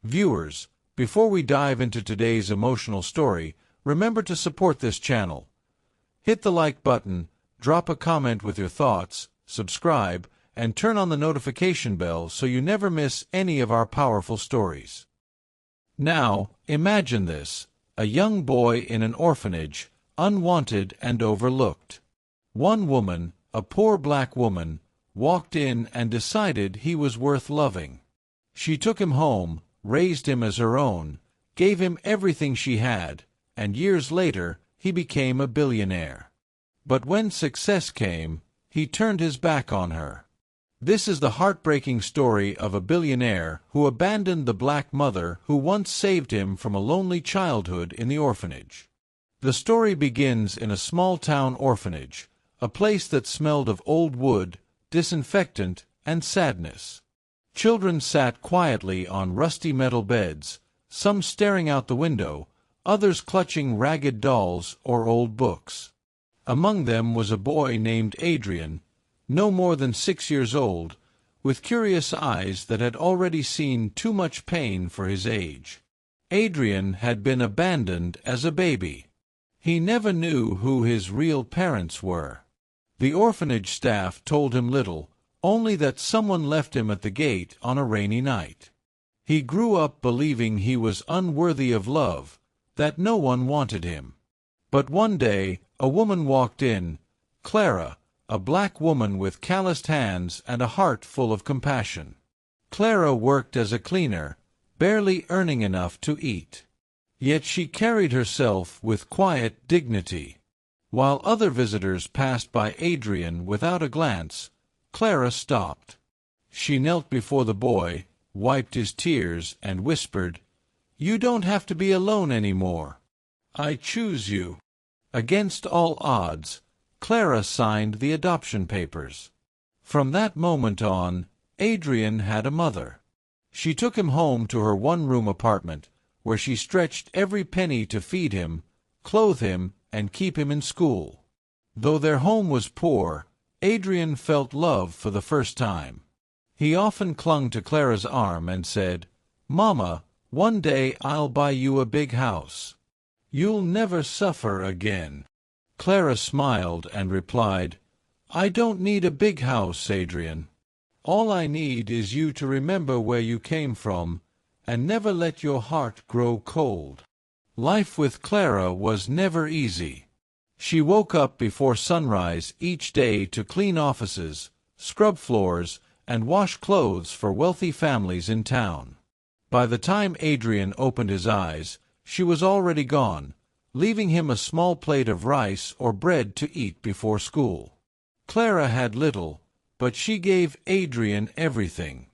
Viewers, before we dive into today's emotional story, remember to support this channel. Hit the like button, drop a comment with your thoughts, subscribe, and turn on the notification bell so you never miss any of our powerful stories. Now, imagine this: a young boy in an orphanage, unwanted and overlooked. One woman, a poor black woman, walked in and decided he was worth loving. She took him home, raised him as her own, gave him everything she had, and years later he became a billionaire. But when success came, he turned his back on her. This is the heartbreaking story of a billionaire who abandoned the black mother who once saved him from a lonely childhood in the orphanage. The story begins in a small-town orphanage, a place that smelled of old wood, disinfectant, and sadness. Children sat quietly on rusty metal beds, some staring out the window, others clutching ragged dolls or old books. Among them was a boy named Adrian, no more than 6 years old, with curious eyes that had already seen too much pain for his age. Adrian had been abandoned as a baby. He never knew who his real parents were. The orphanage staff told him little, only that someone left him at the gate on a rainy night. He grew up believing he was unworthy of love, that no one wanted him. But one day, a woman walked in, Clara, a black woman with calloused hands and a heart full of compassion. Clara worked as a cleaner, barely earning enough to eat. Yet she carried herself with quiet dignity. While other visitors passed by Adrian without a glance, Clara stopped. She knelt before the boy, wiped his tears, and whispered, "You don't have to be alone anymore. I choose you." Against all odds, Clara signed the adoption papers. From that moment on, Adrian had a mother. She took him home to her one-room apartment, where she stretched every penny to feed him, clothe him, and keep him in school. Though their home was poor, Adrian felt love for the first time. He often clung to Clara's arm and said, "Mama, one day I'll buy you a big house. You'll never suffer again." Clara smiled and replied, "I don't need a big house, Adrian. All I need is you to remember where you came from and never let your heart grow cold." Life with Clara was never easy. She woke up before sunrise each day to clean offices, scrub floors, and wash clothes for wealthy families in town. By the time Adrian opened his eyes, she was already gone, leaving him a small plate of rice or bread to eat before school. Clara had little, but she gave Adrian everything.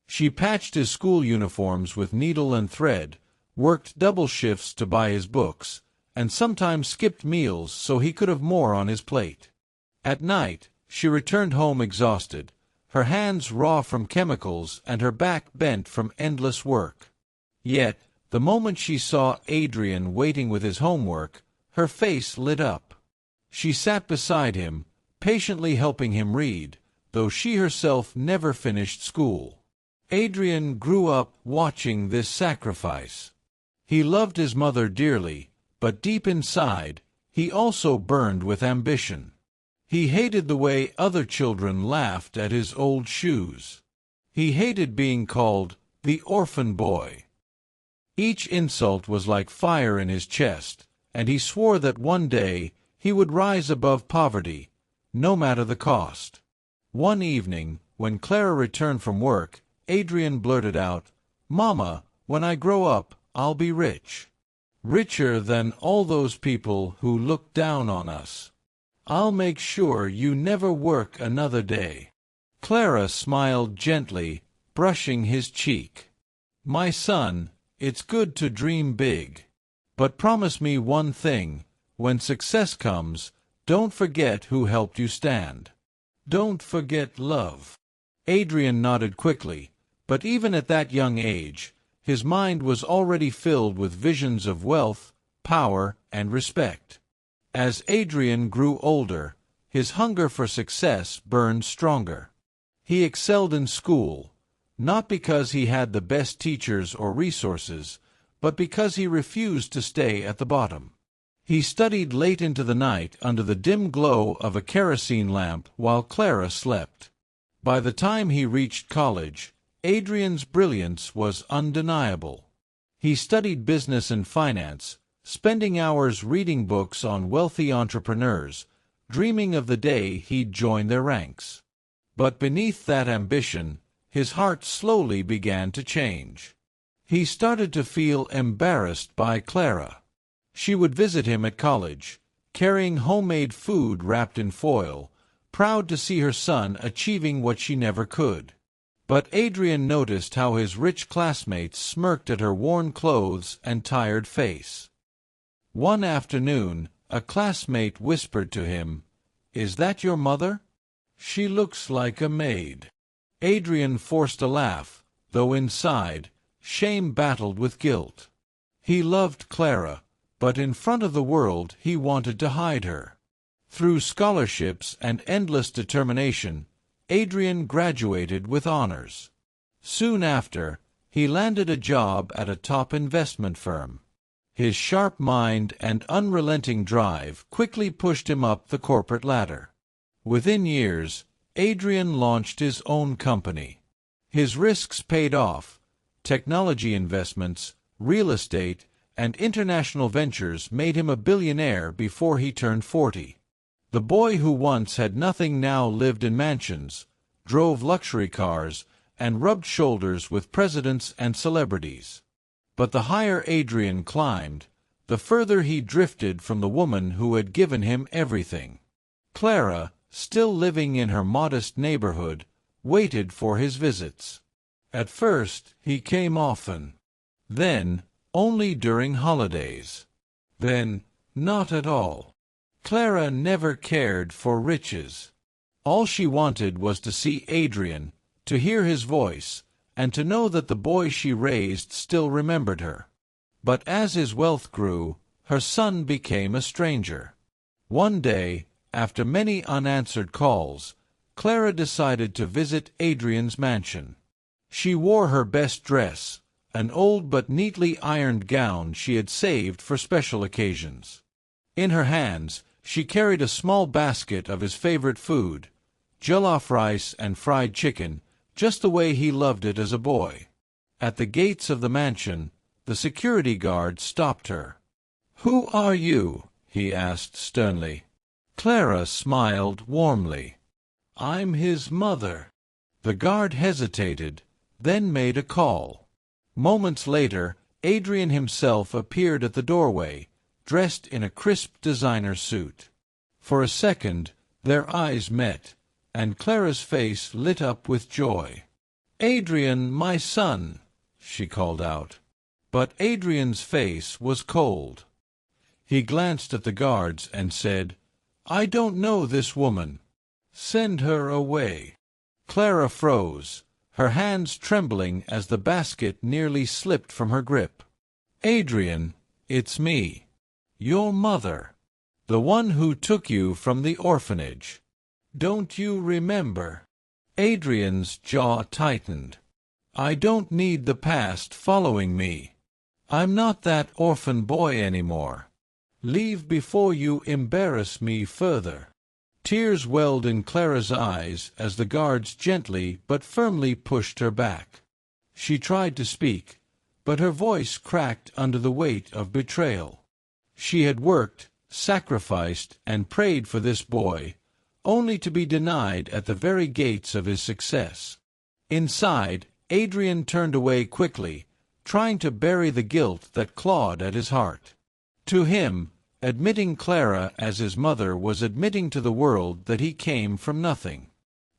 She patched his school uniforms with needle and thread, worked double shifts to buy his books, and sometimes skipped meals so he could have more on his plate. At night, she returned home exhausted, her hands raw from chemicals and her back bent from endless work. Yet, the moment she saw Adrian waiting with his homework, her face lit up. She sat beside him, patiently helping him read, though she herself never finished school. Adrian grew up watching this sacrifice. He loved his mother dearly, but deep inside, he also burned with ambition. He hated the way other children laughed at his old shoes. He hated being called the orphan boy. Each insult was like fire in his chest, and he swore that one day he would rise above poverty, no matter the cost. One evening, when Clara returned from work, Adrian blurted out, "Mama, when I grow up, I'll be rich. Richer than all those people who look down on us. I'll make sure you never work another day." Clara smiled gently, brushing his cheek. "My son, it's good to dream big. But promise me one thing: when success comes, don't forget who helped you stand. Don't forget love." Adrian nodded quickly, but even at that young age, his mind was already filled with visions of wealth, power, and respect. As Adrian grew older, his hunger for success burned stronger. He excelled in school, not because he had the best teachers or resources, but because he refused to stay at the bottom. He studied late into the night under the dim glow of a kerosene lamp while Clara slept. By the time he reached college, Adrian's brilliance was undeniable. He studied business and finance, spending hours reading books on wealthy entrepreneurs, dreaming of the day he'd join their ranks. But beneath that ambition, his heart slowly began to change. He started to feel embarrassed by Clara. She would visit him at college, carrying homemade food wrapped in foil, proud to see her son achieving what she never could. But Adrian noticed how his rich classmates smirked at her worn clothes and tired face. One afternoon, a classmate whispered to him, "Is that your mother? She looks like a maid." Adrian forced a laugh, though inside, shame battled with guilt. He loved Clara, but in front of the world he wanted to hide her. Through scholarships and endless determination, Adrian graduated with honors. Soon after, he landed a job at a top investment firm. His sharp mind and unrelenting drive quickly pushed him up the corporate ladder. Within years, Adrian launched his own company. His risks paid off. Technology investments, real estate, and international ventures made him a billionaire before he turned 40. The boy who once had nothing now lived in mansions, drove luxury cars, and rubbed shoulders with presidents and celebrities. But the higher Adrian climbed, the further he drifted from the woman who had given him everything. Clara, still living in her modest neighborhood, waited for his visits. At first, he came often. Then, only during holidays. Then, not at all. Clara never cared for riches. All she wanted was to see Adrian, to hear his voice, and to know that the boy she raised still remembered her. But as his wealth grew, her son became a stranger. One day, after many unanswered calls, Clara decided to visit Adrian's mansion. She wore her best dress, an old but neatly ironed gown she had saved for special occasions. In her hands, she carried a small basket of his favorite food, jollof rice and fried chicken, just the way he loved it as a boy. At the gates of the mansion, the security guard stopped her. "Who are you?" he asked sternly. Clara smiled warmly. "I'm his mother." The guard hesitated, then made a call. Moments later, Adrian himself appeared at the doorway, dressed in a crisp designer suit. For a second, their eyes met, and Clara's face lit up with joy. "Adrian, my son," she called out. But Adrian's face was cold. He glanced at the guards and said, "I don't know this woman. Send her away." Clara froze, her hands trembling as the basket nearly slipped from her grip. "Adrian, it's me. Your mother. The one who took you from the orphanage. Don't you remember?" Adrian's jaw tightened. "I don't need the past following me. I'm not that orphan boy anymore. Leave before you embarrass me further." Tears welled in Clara's eyes as the guards gently but firmly pushed her back. She tried to speak, but her voice cracked under the weight of betrayal. She had worked, sacrificed, and prayed for this boy, only to be denied at the very gates of his success. Inside, Adrian turned away quickly, trying to bury the guilt that clawed at his heart. To him, admitting Clara as his mother was admitting to the world that he came from nothing.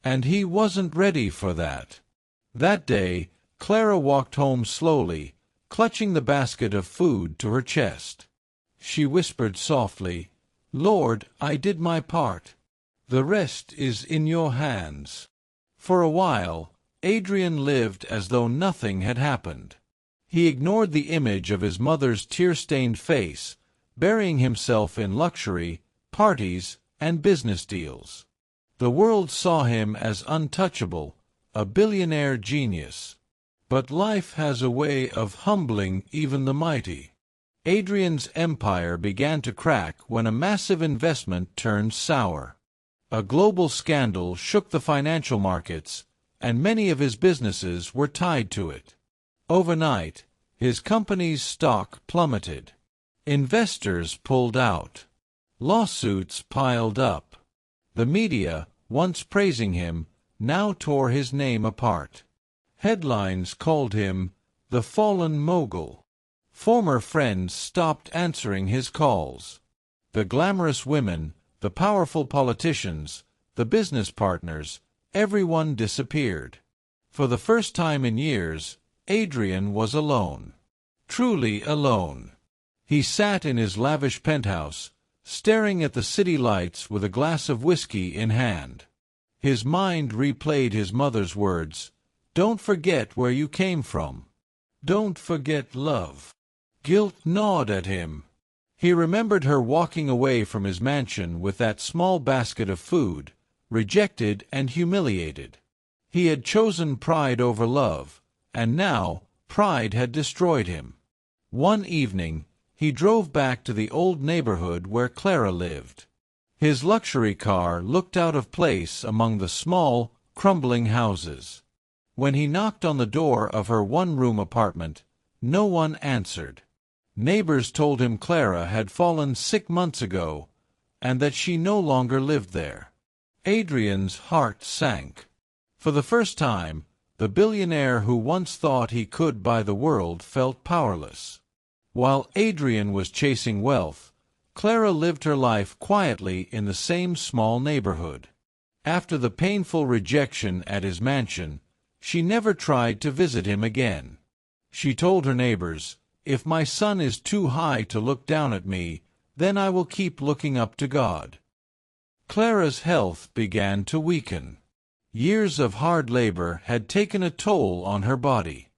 And he wasn't ready for that. That day, Clara walked home slowly, clutching the basket of food to her chest. She whispered softly, "Lord, I did my part. The rest is in your hands." For a while, Adrian lived as though nothing had happened. He ignored the image of his mother's tear-stained face, burying himself in luxury, parties, and business deals. The world saw him as untouchable, a billionaire genius. But life has a way of humbling even the mighty. Adrian's empire began to crack when a massive investment turned sour. A global scandal shook the financial markets, and many of his businesses were tied to it. Overnight, his company's stock plummeted. Investors pulled out. Lawsuits piled up. The media, once praising him, now tore his name apart. Headlines called him the fallen mogul. Former friends stopped answering his calls. The glamorous women, the powerful politicians, the business partners, everyone disappeared. For the first time in years, Adrian was alone. Truly alone. He sat in his lavish penthouse, staring at the city lights with a glass of whiskey in hand. His mind replayed his mother's words, "Don't forget where you came from. Don't forget love." Guilt gnawed at him. He remembered her walking away from his mansion with that small basket of food, rejected and humiliated. He had chosen pride over love, and now pride had destroyed him. One evening, he drove back to the old neighborhood where Clara lived. His luxury car looked out of place among the small, crumbling houses. When he knocked on the door of her one-room apartment, no one answered. Neighbors told him Clara had fallen sick months ago, and that she no longer lived there. Adrian's heart sank. For the first time, the billionaire who once thought he could buy the world felt powerless. While Adrian was chasing wealth, Clara lived her life quietly in the same small neighborhood. After the painful rejection at his mansion, she never tried to visit him again. She told her neighbors, "If my son is too high to look down at me, then I will keep looking up to God." Clara's health began to weaken. Years of hard labor had taken a toll on her body.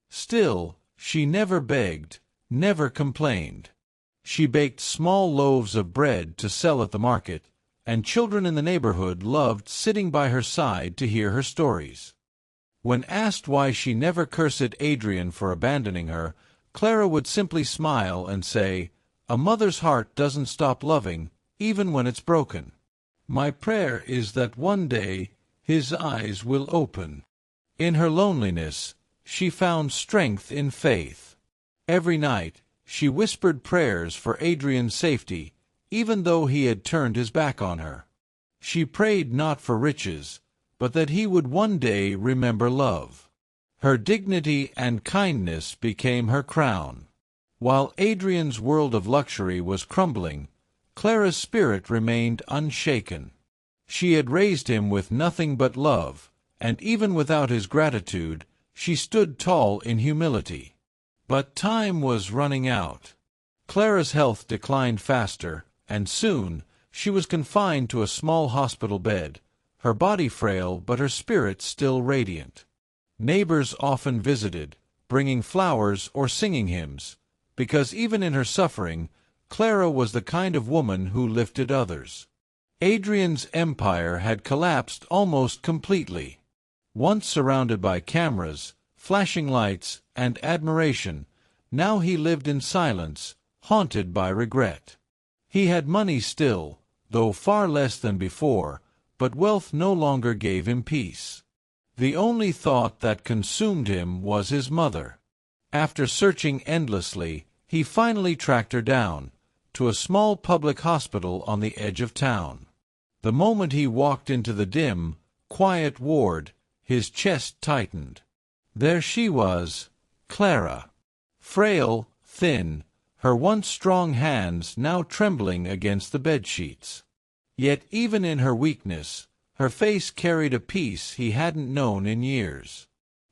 Still, she never begged, never complained. She baked small loaves of bread to sell at the market, and children in the neighborhood loved sitting by her side to hear her stories. When asked why she never cursed Adrian for abandoning her, Clara would simply smile and say, "A mother's heart doesn't stop loving, even when it's broken. My prayer is that one day his eyes will open." In her loneliness, she found strength in faith. Every night, she whispered prayers for Adrian's safety, even though he had turned his back on her. She prayed not for riches, but that he would one day remember love. Her dignity and kindness became her crown. While Adrian's world of luxury was crumbling, Clara's spirit remained unshaken. She had raised him with nothing but love, and even without his gratitude, she stood tall in humility. But time was running out. Clara's health declined faster, and soon she was confined to a small hospital bed, her body frail but her spirit still radiant. Neighbors often visited, bringing flowers or singing hymns, because even in her suffering, Clara was the kind of woman who lifted others. Adrian's empire had collapsed almost completely. Once surrounded by cameras, flashing lights, and admiration, now he lived in silence, haunted by regret. He had money still, though far less than before, but wealth no longer gave him peace. The only thought that consumed him was his mother. After searching endlessly, he finally tracked her down, to a small public hospital on the edge of town. The moment he walked into the dim, quiet ward, his chest tightened. There she was, Clara. Frail, thin, her once strong hands now trembling against the bedsheets. Yet even in her weakness, her face carried a peace he hadn't known in years.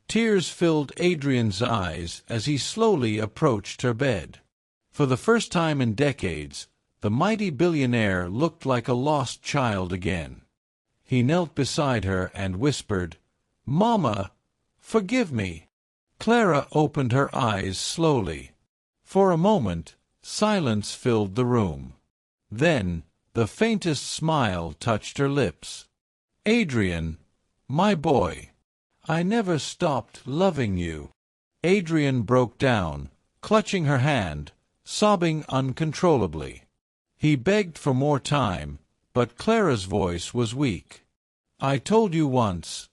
Tears filled Adrian's eyes as he slowly approached her bed. For the first time in decades, the mighty billionaire looked like a lost child again. He knelt beside her and whispered, "Mama, forgive me." Clara opened her eyes slowly. For a moment, silence filled the room. Then, the faintest smile touched her lips. "Adrian, my boy, I never stopped loving you." Adrian broke down, clutching her hand, sobbing uncontrollably. He begged for more time, but Clara's voice was weak. "I told you once,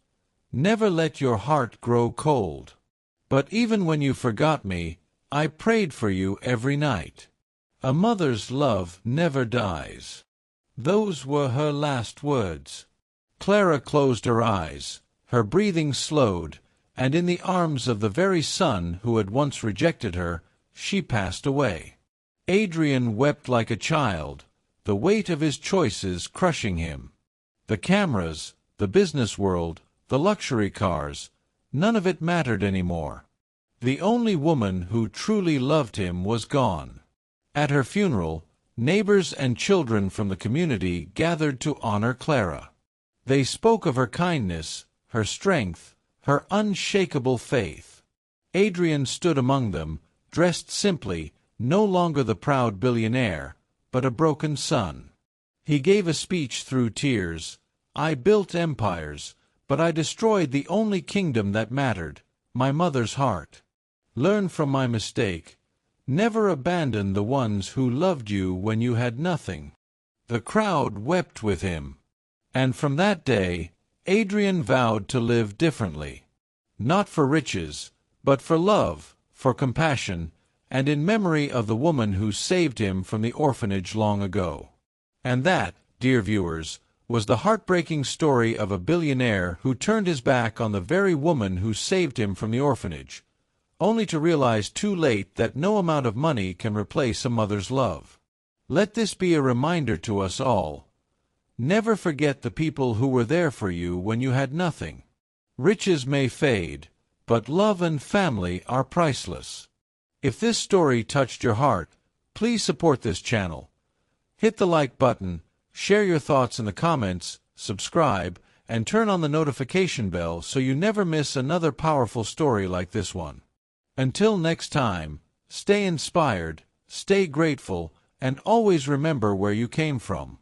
never let your heart grow cold. But even when you forgot me, I prayed for you every night. A mother's love never dies." Those were her last words. Clara closed her eyes, her breathing slowed, and in the arms of the very son who had once rejected her, she passed away. Adrian wept like a child, the weight of his choices crushing him. The cameras, the business world, the luxury cars, none of it mattered anymore. The only woman who truly loved him was gone. At her funeral, neighbors and children from the community gathered to honor Clara. They spoke of her kindness, her strength, her unshakable faith. Adrian stood among them, dressed simply, no longer the proud billionaire, but a broken son. He gave a speech through tears. "I built empires, but I destroyed the only kingdom that mattered, my mother's heart. Learn from my mistake. Never abandon the ones who loved you when you had nothing." The crowd wept with him. And from that day, Adrian vowed to live differently. Not for riches, but for love, for compassion, and in memory of the woman who saved him from the orphanage long ago. And that, dear viewers, was the heartbreaking story of a billionaire who turned his back on the very woman who saved him from the orphanage, only to realize too late that no amount of money can replace a mother's love. Let this be a reminder to us all. Never forget the people who were there for you when you had nothing. Riches may fade, but love and family are priceless. If this story touched your heart, please support this channel. Hit the like button, share your thoughts in the comments, subscribe, and turn on the notification bell so you never miss another powerful story like this one. Until next time, stay inspired, stay grateful, and always remember where you came from.